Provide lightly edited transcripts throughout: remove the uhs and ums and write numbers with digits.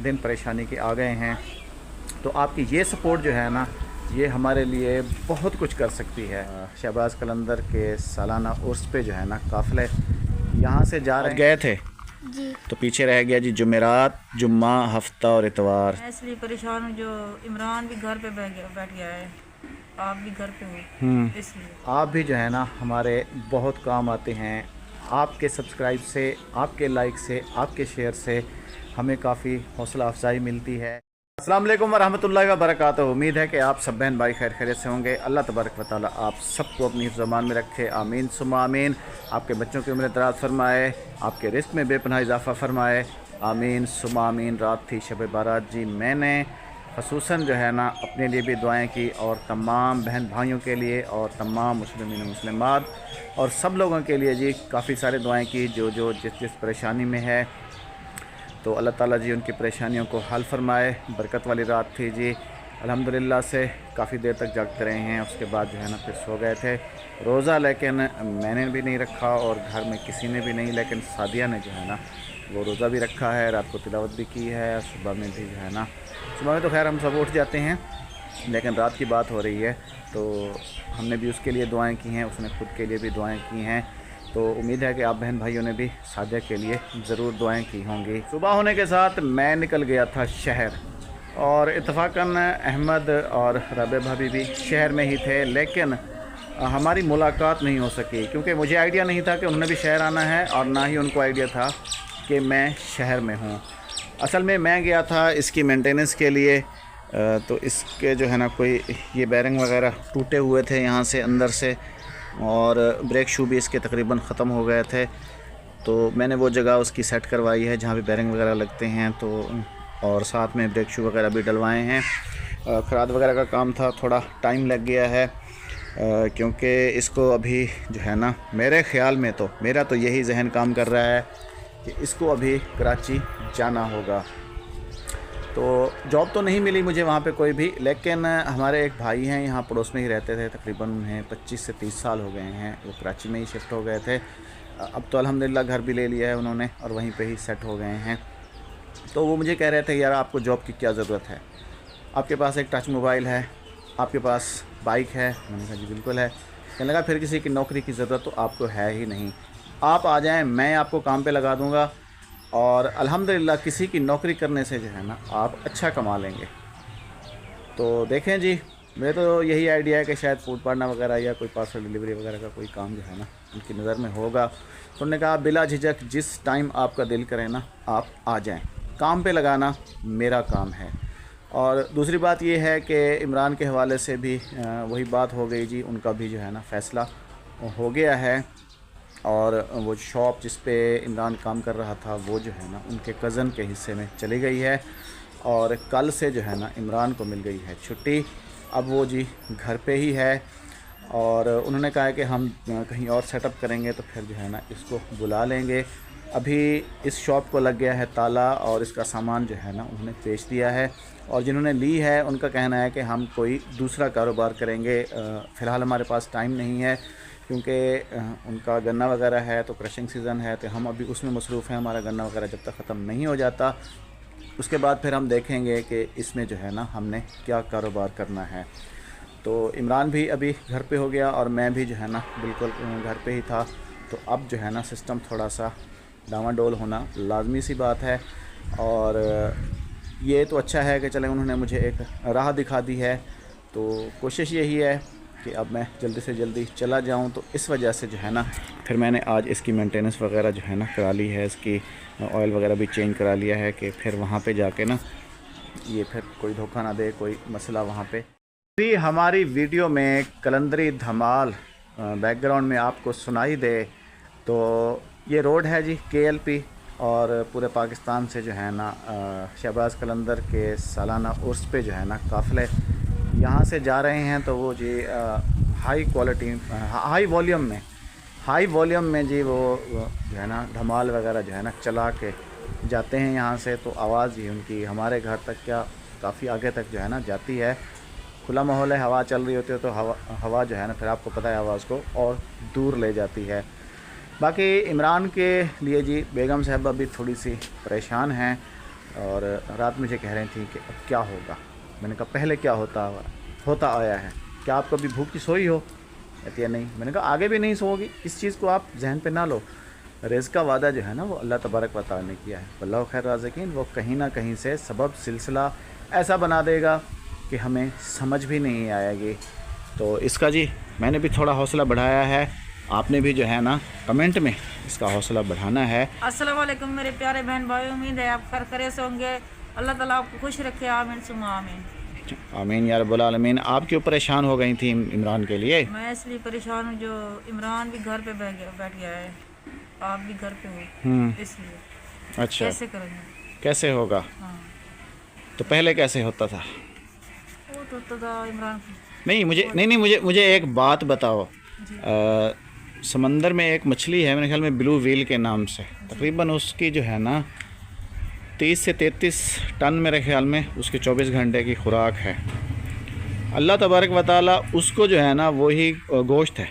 दिन परेशानी के आ गए हैं। तो आपकी ये सपोर्ट जो है ना, ये हमारे लिए बहुत कुछ कर सकती है। शहबाज कलंदर के सालाना उर्स पे जो है ना काफ़िले यहाँ से जा रहे गए थे जी। तो पीछे रह गया जी जुमेरात, जुम्मा, हफ्ता और इतवार। मैं इसलिए परेशान हूँ, जो इमरान भी घर पे बैठ गया है, आप भी घर पे हो, इसलिए आप भी जो है ना हमारे बहुत काम आते हैं। आपके सब्सक्राइब से, आपके लाइक से, आपके शेयर से हमें काफ़ी हौसला अफजाई मिलती है। अस्सलाम वालेकुम वरहमतुल्लाहि वबरकातुहू। उम्मीद है कि आप सब बहन भाई खैर खैरियत से होंगे। अल्लाह तबारक व तआला आप सबको अपनी ज़बान में रखे, आमीन सुम्मा आमीन। आपके बच्चों की उम्र दराज फरमाए, आपके रिस्क में बेपनाह इजाफ़ा फरमाए, आमीन सुम्मा आमीन। रात थी शब बारात जी, मैंने ख़ुसूसन जो है ना अपने लिए भी दुआएं की और तमाम बहन भाइयों के लिए और तमाम मुस्लिमीन मुस्लिमात और सब लोगों के लिए जी काफ़ी सारे दुआएं की जो जिस परेशानी में है। तो अल्लाह ताला जी उनकी परेशानियों को हल फरमाए। बरकत वाली रात थी जी, अल्हम्दुलिल्लाह से काफ़ी देर तक जागते रहे हैं। उसके बाद जो है ना फिर सो गए थे रोज़ा, लेकिन मैंने भी नहीं रखा और घर में किसी ने भी नहीं, लेकिन सादिया ने जो है ना वो रोज़ा भी रखा है, रात को तिलावत भी की है, सुबह में भी जो है ना, सुबह में तो खैर हम सब उठ जाते हैं, लेकिन रात की बात हो रही है तो हमने भी उसके लिए दुआएं की हैं, उसने खुद के लिए भी दुआएं की हैं। तो उम्मीद है कि आप बहन भाइयों ने भी सादिया के लिए ज़रूर दुआएं की होंगी। सुबह होने के साथ मैं निकल गया था शहर और इत्तफाकन अहमद और रबे भाभी भी शहर में ही थे, लेकिन हमारी मुलाकात नहीं हो सकी क्योंकि मुझे आइडिया नहीं था कि उन्होंने भी शहर आना है और ना ही उनको आइडिया था कि मैं शहर में हूँ। असल में मैं गया था इसकी मेंटेनेंस के लिए, तो इसके जो है ना कोई ये बैरिंग वगैरह टूटे हुए थे यहाँ से अंदर से, और ब्रेक शू भी इसके तकरीबन ख़त्म हो गए थे। तो मैंने वो जगह उसकी सेट करवाई है जहाँ पे बैरिंग वगैरह लगते हैं, तो और साथ में ब्रेक शू वगैरह भी डलवाए हैं। खराद वगैरह का काम था, थोड़ा टाइम लग गया है क्योंकि इसको अभी जो है ना मेरे ख़्याल में तो मेरा तो यही जहन काम कर रहा है कि इसको अभी कराची जाना होगा। तो जॉब तो नहीं मिली मुझे वहाँ पे कोई भी, लेकिन हमारे एक भाई हैं यहाँ पड़ोस में ही रहते थे, तकरीबन उन्हें 25 से 30 साल हो गए हैं, वो कराची में ही शिफ्ट हो गए थे। अब तो अल्हम्दुलिल्लाह घर भी ले लिया है उन्होंने और वहीं पे ही सेट हो गए हैं। तो वो मुझे कह रहे थे यार आपको जॉब की क्या ज़रूरत है, आपके पास एक टच मोबाइल है, आपके पास बाइक है। मैंने कहा जी बिल्कुल है। कहने लगा फिर किसी की नौकरी की ज़रूरत तो आपको है ही नहीं, आप आ जाएँ, मैं आपको काम पर लगा दूँगा और अल्हम्दुलिल्लाह किसी की नौकरी करने से जो है ना आप अच्छा कमा लेंगे। तो देखें जी, मेरे तो यही आइडिया है कि शायद फूड पार्टनर वगैरह या कोई पार्सल डिलीवरी वगैरह का कोई काम जो है ना उनकी नज़र में होगा। तो उन्होंने कहा बिला झिझक जिस टाइम आपका दिल करे ना आप आ जाएं, काम पे लगाना मेरा काम है। और दूसरी बात ये है कि इमरान के हवाले से भी वही बात हो गई जी, उनका भी जो है ना फ़ैसला हो गया है और वो शॉप जिस पे इमरान काम कर रहा था वो जो है ना उनके कज़न के हिस्से में चली गई है और कल से जो है ना इमरान को मिल गई है छुट्टी। अब वो जी घर पे ही है और उन्होंने कहा है कि हम कहीं और सेटअप करेंगे तो फिर जो है ना इसको बुला लेंगे। अभी इस शॉप को लग गया है ताला और इसका सामान जो है ना उन्होंने बेच दिया है और जिन्होंने ली है उनका कहना है कि हम कोई दूसरा कारोबार करेंगे, फ़िलहाल हमारे पास टाइम नहीं है क्योंकि उनका गन्ना वगैरह है तो क्रशिंग सीज़न है, तो हम अभी उसमें मसरूफ़ हैं। हमारा गन्ना वगैरह जब तक ख़त्म नहीं हो जाता उसके बाद फिर हम देखेंगे कि इसमें जो है ना हमने क्या कारोबार करना है। तो इमरान भी अभी घर पे हो गया और मैं भी जो है ना बिल्कुल घर पे ही था। तो अब जो है ना सिस्टम थोड़ा सा डामाडोल होना लाजमी सी बात है और ये तो अच्छा है कि चलें उन्होंने मुझे एक राह दिखा दी है। तो कोशिश यही है कि अब मैं जल्दी से जल्दी चला जाऊं, तो इस वजह से जो है ना फिर मैंने आज इसकी मेंटेनेंस वगैरह जो है ना करा ली है, इसकी ऑयल वगैरह भी चेंज करा लिया है कि फिर वहाँ पे जाके ना ये फिर कोई धोखा ना दे, कोई मसला वहाँ पे भी हमारी वीडियो में कलंदरी धमाल बैकग्राउंड में आपको सुनाई दे। तो ये रोड है जी KLP और पूरे पाकिस्तान से जो है ना शहबाज कलंदर के सालाना उर्स पे जो है ना काफ़िले यहाँ से जा रहे हैं। तो वो जी हाई क्वालिटी हाई वॉल्यूम में जी वो जो है ना धमाल वगैरह जो है ना चला के जाते हैं यहाँ से। तो आवाज़ ही उनकी हमारे घर तक क्या काफ़ी आगे तक जो है ना जाती है। खुला माहौल है, हवा चल रही होती है तो हवा जो है ना फिर आपको पता है आवाज़ को और दूर ले जाती है। बाकी इमरान के लिए जी बेगम साहबा भी थोड़ी सी परेशान हैं और रात मुझे कह रही थी कि अब क्या होगा। मैंने कहा पहले क्या होता आया है, क्या आप कभी भूखी सोई हो? कहती है नहीं। मैंने कहा आगे भी नहीं सोओगी। इस चीज़ को आप जहन पे ना लो। रिज़्क़ का वादा जो है ना वो अल्लाह तबारक व तआला ने किया है। वल्लाहु खैर राज़िकीन। वो कहीं ना कहीं से सबब सिलसिला ऐसा बना देगा कि हमें समझ भी नहीं आएगी। तो इसका जी मैंने भी थोड़ा हौसला बढ़ाया है, आपने भी जो है ना कमेंट में इसका हौसला बढ़ाना है। अस्सलाम वालेकुम मेरे प्यारे बहन भाई, उम्मीद है आप खैर से होंगे। अल्लाह ताला आपको खुश रखे, आमीन सुमा आमीन। आमीन या रब्बुल आलमीन। आप क्यों परेशान हो गई थी इमरान के लिए? मैं इसलिए परेशान हूँ जो इमरान भी घर पे बैठ गया है, आप भी घर पे हो, इसलिए अच्छा, कैसे करेंगे? कैसे होगा? हाँ, तो पहले कैसे होता था? वो तो था इमरान नहीं मुझे एक बात बताओ। समंदर में एक मछली है मेरे ख्याल में ब्लू व्हेल के नाम से, तकरीबन उसकी जो है ना 30 से 33 टन मेरे ख्याल में उसके 24 घंटे की खुराक है। अल्लाह तबारक व तआला उसको जो है ना वही गोश्त है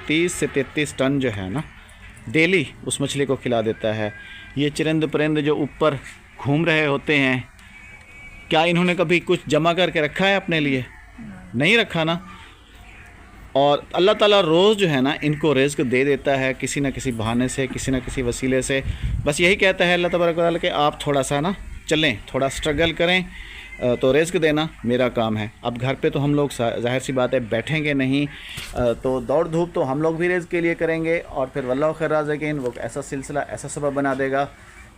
30 से 33 टन जो है ना डेली उस मछली को खिला देता है। ये चरिंद परिंद जो ऊपर घूम रहे होते हैं, क्या इन्होंने कभी कुछ जमा करके रखा है अपने लिए? नहीं रखा ना। और अल्लाह ताला रोज़ जो है ना इनको रिज़्क़ दे देता है किसी न किसी बहाने से, किसी न किसी वसीले से। बस यही कहता है अल्लाह तबारक व तआला कि आप थोड़ा सा ना चलें, थोड़ा स्ट्रगल करें, तो रिज़्क़ देना मेरा काम है। अब घर पे तो हम लोग ज़ाहिर सी बात है बैठेंगे नहीं, तो दौड़ धूप तो हम लोग भी रिज़्क़ के लिए करेंगे और फिर वल्लाहु खैर राज़िकीन वो ऐसा सिलसिला, ऐसा सबब बना देगा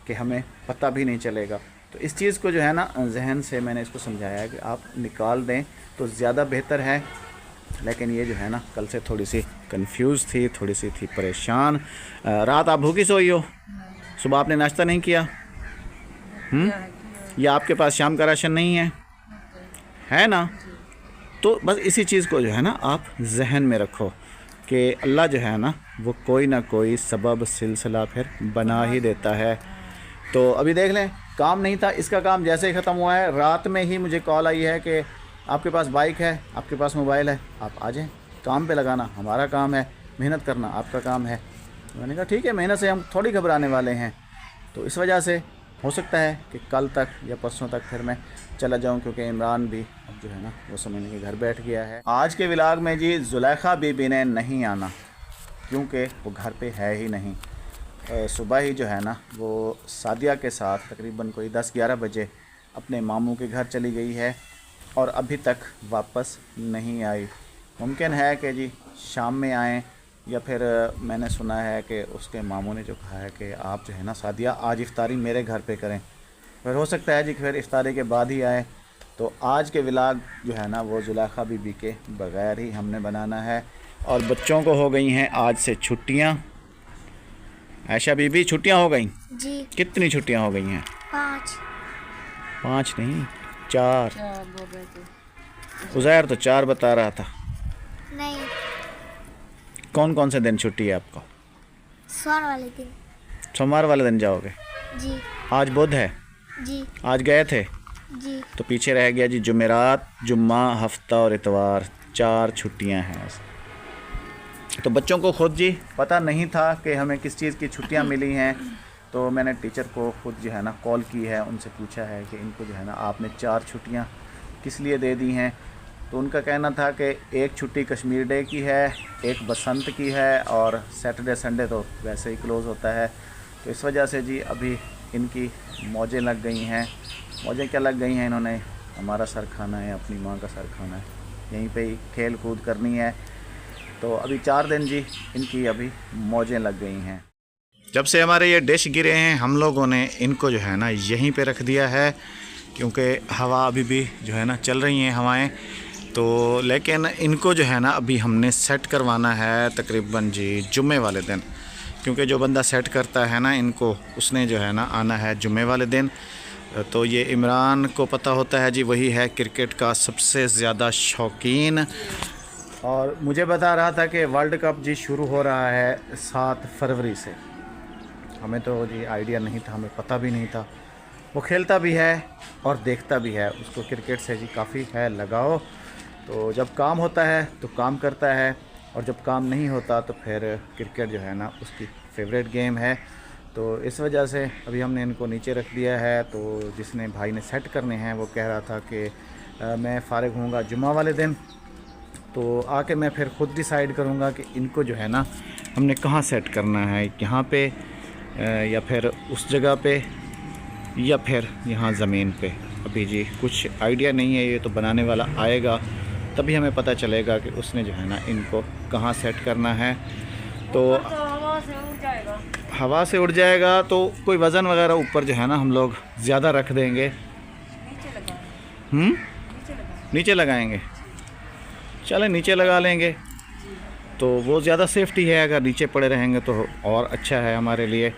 कि हमें पता भी नहीं चलेगा। तो इस चीज़ को जो है ना जहन से मैंने इसको समझाया है कि आप निकाल दें तो ज़्यादा बेहतर है। लेकिन ये जो है ना कल से थोड़ी सी कंफ्यूज थी, थोड़ी सी थी परेशान। रात आप भूखी सोई हो, सुबह आपने नाश्ता नहीं किया? या आपके पास शाम का राशन नहीं है ना? तो बस इसी चीज़ को जो है ना आप जहन में रखो कि अल्लाह जो है ना वो कोई ना कोई सबब सिलसिला फिर बना ही देता है। तो अभी देख लें, काम नहीं था, इसका काम जैसे ही ख़त्म हुआ है, रात में ही मुझे कॉल आई है कि आपके पास बाइक है, आपके पास मोबाइल है, आप आ जाएं, काम पे लगाना हमारा काम है, मेहनत करना आपका काम है। मैंने कहा ठीक है, मेहनत से हम थोड़ी घबराने वाले हैं। तो इस वजह से हो सकता है कि कल तक या परसों तक फिर मैं चला जाऊं, क्योंकि इमरान भी अब जो है ना वो समझने के घर बैठ गया है। आज के व्लॉग में जी ज़ुलेखा बीबी ने नहीं आना, क्योंकि वो घर पे है ही नहीं। सुबह ही जो है ना वो सादिया के साथ तकरीबन कोई 10-11 बजे अपने मामू के घर चली गई है और अभी तक वापस नहीं आई। मुमकिन है कि जी शाम में आएँ, या फिर मैंने सुना है कि उसके मामू ने जो कहा है कि आप जो है ना सादिया आज इफ्तारी मेरे घर पे करें, फिर हो सकता है जी फिर इफ्तारी के बाद ही आए। तो आज के व्लॉग जो है ना वो ज़ुलेखा बीबी के बग़ैर ही हमने बनाना है। और बच्चों को हो गई हैं आज से छुट्टियाँ। आयशा बीबी छुट्टियाँ हो गई जी। कितनी छुट्टियाँ हो गई हैं? 5 नहीं 4। उज़ैर तो 4 बता रहा था। नहीं, कौन कौन से दिन छुट्टी है आपको? सोमवार वाले दिन। सोमवार वाले दिन जाओगे? जी आज बुध है जी आज गए थे, जी। तो पीछे रह गया जी जुमेरात, जुम्मा, हफ्ता और इतवार, 4 छुट्टियां हैं। तो बच्चों को खुद जी पता नहीं था कि हमें किस चीज़ की छुट्टियां मिली हैं। तो मैंने टीचर को खुद जो है ना कॉल की है, उनसे पूछा है कि इनको जो है ना आपने 4 छुट्टियां किस लिए दे दी हैं। तो उनका कहना था कि एक छुट्टी कश्मीर डे की है, एक बसंत की है, और सैटरडे संडे तो वैसे ही क्लोज़ होता है। तो इस वजह से जी अभी इनकी मौजें लग गई हैं। मौजें क्या लग गई हैं, इन्होंने हमारा सर खाना है, अपनी माँ का सर खाना है, यहीं पे ही खेल कूद करनी है। तो अभी 4 दिन जी इनकी अभी मौजें लग गई हैं। जब से हमारे ये डिश गिरे हैं हम लोगों ने इनको जो है ना यहीं पे रख दिया है, क्योंकि हवा अभी भी जो है ना चल रही हैं हवाएं। तो लेकिन इनको जो है ना अभी हमने सेट करवाना है तकरीबन जी जुम्मे वाले दिन, क्योंकि जो बंदा सेट करता है ना इनको उसने जो है ना आना है जुम्मे वाले दिन। तो ये इमरान को पता होता है जी, वही है क्रिकेट का सबसे ज़्यादा शौकीन, और मुझे बता रहा था कि वर्ल्ड कप जी शुरू हो रहा है 7 फरवरी से। हमें तो जी आइडिया नहीं था, हमें पता भी नहीं था। वो खेलता भी है और देखता भी है, उसको क्रिकेट से जी काफ़ी है लगाव। तो जब काम होता है तो काम करता है, और जब काम नहीं होता तो फिर क्रिकेट जो है ना उसकी फेवरेट गेम है। तो इस वजह से अभी हमने इनको नीचे रख दिया है। तो जिसने भाई ने सेट करने हैं वो कह रहा था कि मैं फ़ारिग होऊंगा जुम्मा वाले दिन, तो आके मैं फिर ख़ुद डिसाइड करूंगा कि इनको जो है ना हमने कहाँ सेट करना है, यहाँ पे या फिर उस जगह पे या फिर यहाँ ज़मीन पे। अभी जी कुछ आइडिया नहीं है, ये तो बनाने वाला आएगा तभी हमें पता चलेगा कि उसने जो है ना इनको कहाँ सेट करना है। तो हवा से उड़ जाएगा, हवा से उड़ जाएगा तो कोई वज़न वगैरह ऊपर जो है ना हम लोग ज़्यादा रख देंगे। नीचे लगाएंगे, चले नीचे लगा लेंगे तो वो ज़्यादा सेफ्टी है। अगर नीचे पड़े रहेंगे तो और अच्छा है हमारे लिए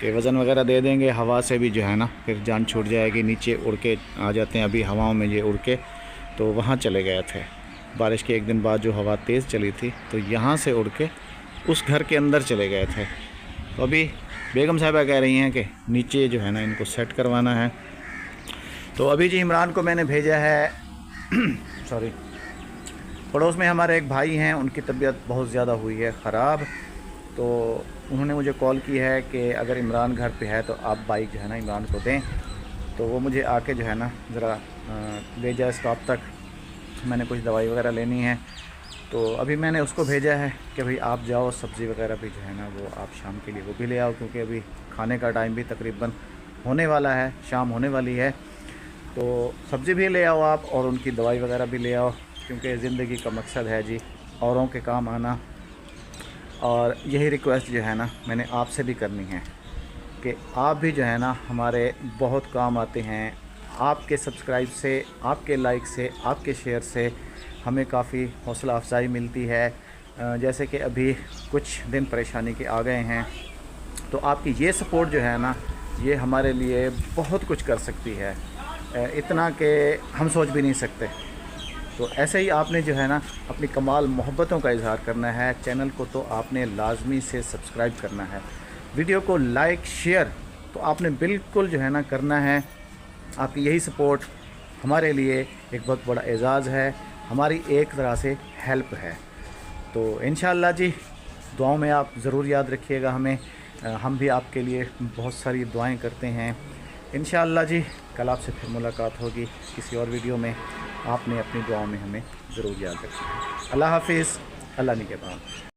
कि वज़न वगैरह दे देंगे, हवा से भी जो है ना फिर जान छूट जाएगी। नीचे उड़ के आ जाते हैं, अभी हवाओं में ये उड़ के तो वहाँ चले गए थे। बारिश के एक दिन बाद जो हवा तेज़ चली थी तो यहाँ से उड़ के उस घर के अंदर चले गए थे। तो अभी बेगम साहिबा कह रही हैं कि नीचे जो है ना इनको सेट करवाना है। तो अभी जी इमरान को मैंने भेजा है सॉरी, पड़ोस में हमारे एक भाई हैं, उनकी तबीयत बहुत ज़्यादा हुई है ख़राब। तो उन्होंने मुझे कॉल की है कि अगर इमरान घर पे है तो आप बाइक जो है ना इमरान को दें। तो वो मुझे आके जो है ना ज़रा ले जाए स्टॉप तक, मैंने कुछ दवाई वगैरह लेनी है। तो अभी मैंने उसको भेजा है कि भाई आप जाओ, सब्ज़ी वगैरह भी जो है ना वो आप शाम के लिए वो भी ले आओ, क्योंकि अभी खाने का टाइम भी तकरीबन होने वाला है, शाम होने वाली है। तो सब्ज़ी भी ले आओ आप और उनकी दवाई वगैरह भी ले आओ, क्योंकि ज़िंदगी का मकसद है जी औरों के काम आना। और यही रिक्वेस्ट जो है ना मैंने आपसे भी करनी है कि आप भी जो है ना हमारे बहुत काम आते हैं। आपके सब्सक्राइब से, आपके लाइक से, आपके शेयर से हमें काफ़ी हौसला अफजाई मिलती है। जैसे कि अभी कुछ दिन परेशानी के आ गए हैं, तो आपकी ये सपोर्ट जो है ना ये हमारे लिए बहुत कुछ कर सकती है, इतना कि हम सोच भी नहीं सकते। तो ऐसे ही आपने जो है ना अपनी कमाल मोहब्बतों का इजहार करना है। चैनल को तो आपने लाजमी से सब्सक्राइब करना है, वीडियो को लाइक शेयर तो आपने बिल्कुल जो है ना करना है। आपकी यही सपोर्ट हमारे लिए एक बहुत बड़ा एजाज़ है, हमारी एक तरह से हेल्प है। तो इंशाअल्लाह जी दुआओं में आप ज़रूर याद रखिएगा हमें, हम भी आपके लिए बहुत सारी दुआएं करते हैं। इंशाअल्लाह जी कल आपसे फिर मुलाकात होगी किसी और वीडियो में। आपने अपनी दुआओं में हमें ज़रूर याद रखिएगा। अल्लाह हाफिज़, अल्लाह निगहबान।